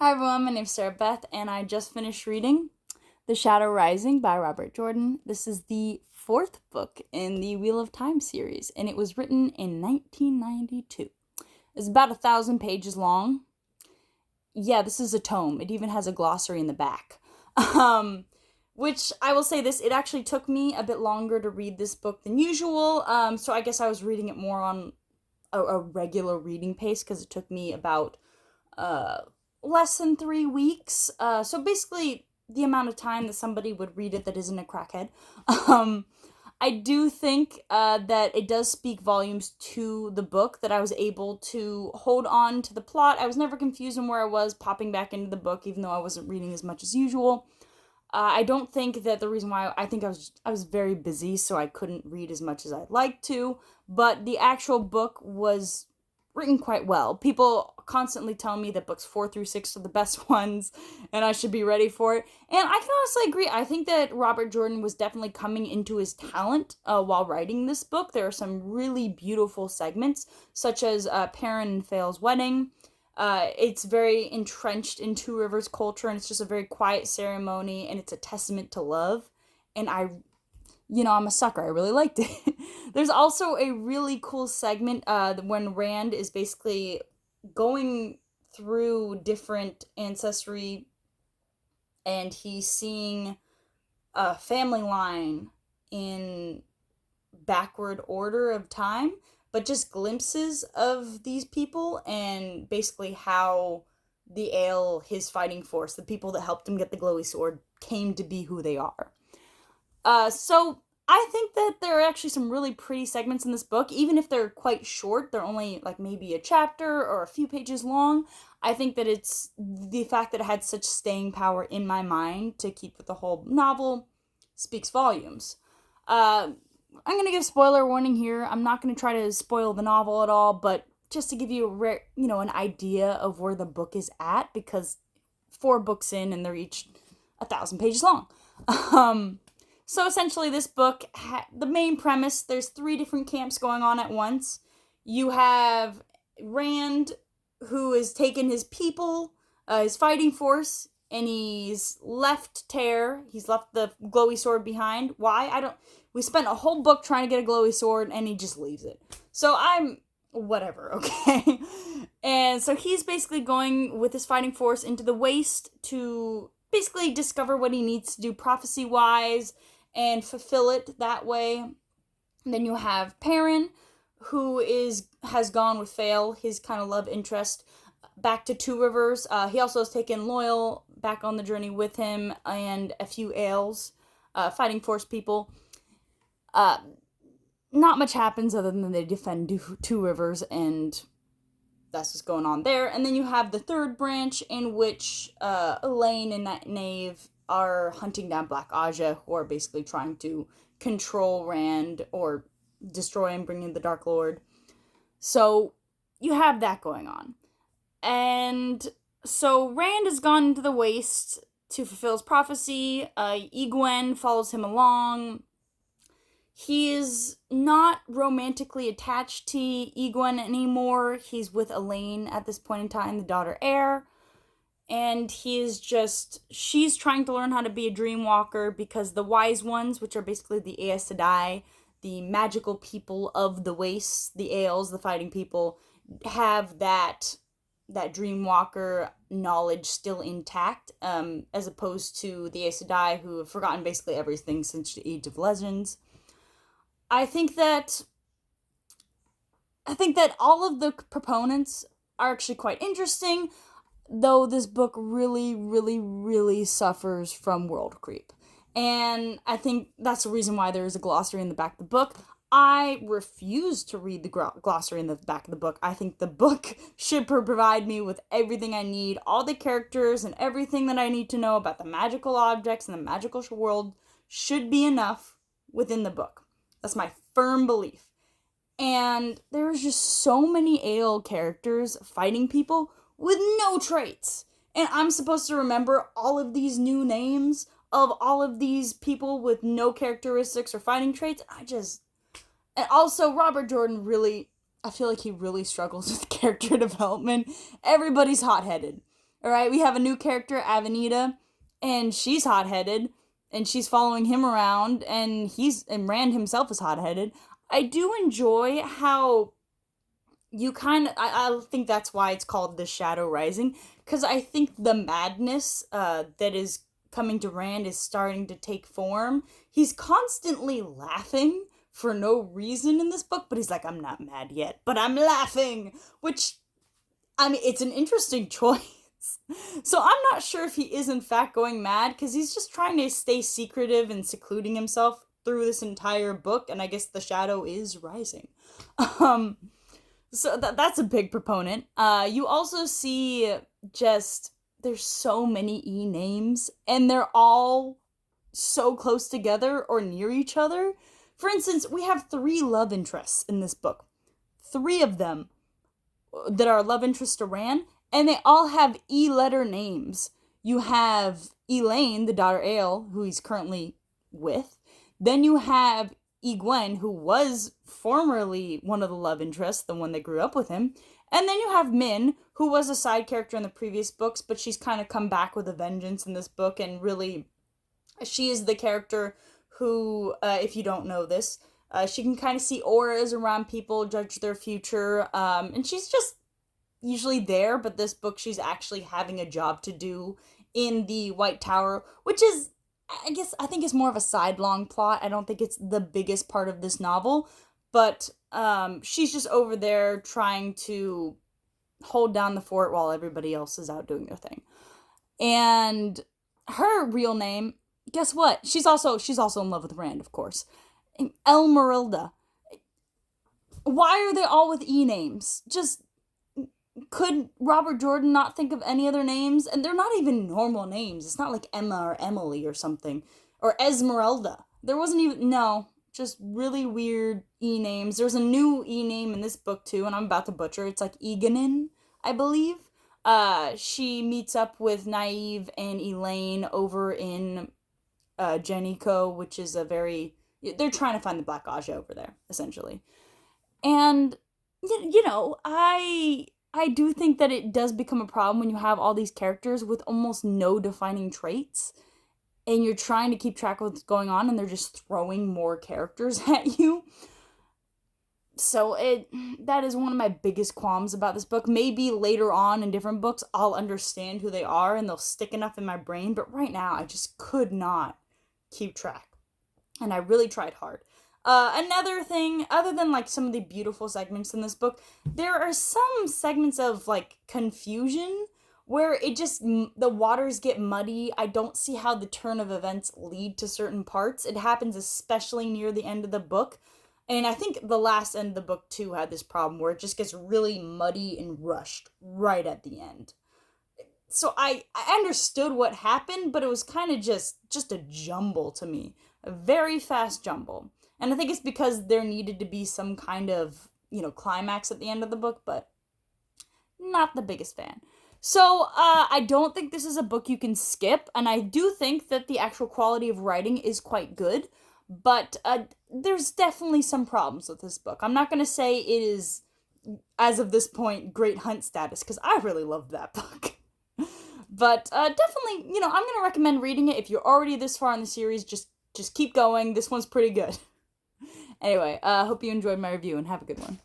Hi everyone, my name's Sarah Beth, and I just finished reading The Shadow Rising by Robert Jordan. This is the fourth book in the Wheel of Time series, and it was written in 1992. It's about 1,000 pages long. Yeah, this is a tome. It even has a glossary in the back. Um, which I will say this, it actually took me a bit longer to read this book than usual. So I guess I was reading it more on a regular reading pace because it took me about uh, less than 3 weeks. So basically, the amount of time that somebody would read it that isn't a crackhead. Um, I do think that it does speak volumes to the book that I was able to hold on to the plot. I was never confused on where I was popping back into the book, even though I wasn't reading as much as usual. I don't think that the reason why I think I was very busy, so I couldn't read as much as I'd like to. But the actual book was written quite well. People constantly tell me that books 4 through 6 are the best ones, and I should be ready for it. And I can honestly agree. I think that Robert Jordan was definitely coming into his talent while writing this book. There are some really beautiful segments, such as Perrin and Fail's wedding. It's very entrenched in Two Rivers culture, and it's just a very quiet ceremony, and it's a testament to love. And I'm a sucker. I really liked it. There's also a really cool segment when Rand is basically going through different ancestry, and he's seeing a family line in backward order of time, but just glimpses of these people and basically how the Ale, his fighting force, the people that helped him get the glowy sword, came to be who they are. So I think that there are actually some really pretty segments in this book, even if they're quite short. They're only like maybe a chapter or a few pages long. I think that it's the fact that it had such staying power in my mind to keep with the whole novel speaks volumes. Uh, I'm gonna give spoiler warning here. I'm not gonna try to spoil the novel at all, but just to give you an idea of where the book is at, because 4 books in and they're each 1,000 pages long. Um, so essentially, this book, the main premise, there's 3 different camps going on at once. You have Rand, who has taken his people, his fighting force, and he's left Tear. He's left the glowy sword behind. Why? I don't. We spent a whole book trying to get a glowy sword, and he just leaves it. So I'm whatever, okay? And so he's basically going with his fighting force into the waste to basically discover what he needs to do prophecy wise and fulfill it that way. And then you have Perrin, who has gone with Fail, his kind of love interest, back to Two Rivers. He also has taken Loyal back on the journey with him and a few Ales, fighting force people. Uh, Not much happens other than they defend Two Rivers, and that's what's going on there. And then you have the third branch, in which Elaine and Nave are hunting down Black Aja, who are basically trying to control Rand or destroy him, bring in the Dark Lord. So you have that going on. And so Rand has gone into the waste to fulfill his prophecy. Egwene follows him along. He is not romantically attached to Egwene anymore. He's with Elaine at this point in time, the daughter heir. And she's trying to learn how to be a dream walker because the wise ones, which are basically the Aes Sedai, the magical people of the wastes, the Ales, the fighting people, have that dream walker knowledge still intact, as opposed to the Aes Sedai, who have forgotten basically everything since the Age of Legends. I think that all of the proponents are actually quite interesting, though this book really, really, really suffers from world creep. And I think that's the reason why there is a glossary in the back of the book. I refuse to read the glossary in the back of the book. I think the book should provide me with everything I need, all the characters and everything that I need to know about the magical objects and the magical world should be enough within the book. That's my firm belief. And there's just so many Ale characters fighting people with no traits. And I'm supposed to remember all of these new names of all of these people with no characteristics or fighting traits. And also Robert Jordan really, I feel like he really struggles with character development. Everybody's hot-headed. All right, we have a new character, Avenida, and she's hot-headed, and she's following him around, and Rand himself is hot-headed. I do enjoy how I think that's why it's called The Shadow Rising, because I think the madness that is coming to Rand is starting to take form. He's constantly laughing for no reason in this book, but he's like, I'm not mad yet, but I'm laughing, which, I mean, it's an interesting choice. So I'm not sure if he is in fact going mad, because he's just trying to stay secretive and secluding himself through this entire book, and I guess the shadow is rising. Um, so that's a big proponent. You also see just there's so many E names, and they're all so close together or near each other. For instance, we have 3 love interests in this book. 3 of them that are love interests to Rand, and they all have E letter names. You have Elaine, the daughter Aelle, who he's currently with. Then you have Egwene, who was formerly one of the love interests, the one that grew up with him. And then you have Min, who was a side character in the previous books, but she's kind of come back with a vengeance in this book, and really, she is the character who, if you don't know this, she can kind of see auras around people, judge their future, and she's just usually there, but this book she's actually having a job to do in the White Tower, which is, I think it's more of a sidelong plot. I don't think it's the biggest part of this novel, but she's just over there trying to hold down the fort while everybody else is out doing their thing. And her real name, guess what? She's also in love with Rand, of course. Elmerilda. Why are they all with E names? Just, could Robert Jordan not think of any other names? And they're not even normal names. It's not like Emma or Emily or something. Or Esmeralda. There wasn't even, no. Just really weird E names. There's a new E name in this book too, and I'm about to butcher. It's like Eganin, I believe. She meets up with Nynaeve and Elaine over in Janico, which is they're trying to find the Black Aja over there, essentially. And, I do think that it does become a problem when you have all these characters with almost no defining traits, and you're trying to keep track of what's going on, and they're just throwing more characters at you. So that is one of my biggest qualms about this book. Maybe later on in different books, I'll understand who they are, and they'll stick enough in my brain, but right now, I just could not keep track. And I really tried hard. Another thing, other than like some of the beautiful segments in this book, there are some segments of like confusion where the waters get muddy. I don't see how the turn of events lead to certain parts. It happens especially near the end of the book. And I think the last end of the book too had this problem where it just gets really muddy and rushed right at the end. So I understood what happened, but it was kind of just a jumble to me. A very fast jumble. And I think it's because there needed to be some kind of, climax at the end of the book, but not the biggest fan. So, I don't think this is a book you can skip, and I do think that the actual quality of writing is quite good, but there's definitely some problems with this book. I'm not going to say it is, as of this point, great hunt status, because I really loved that book. But definitely, I'm going to recommend reading it. If you're already this far in the series, just keep going. This one's pretty good. Anyway, hope you enjoyed my review, and have a good one.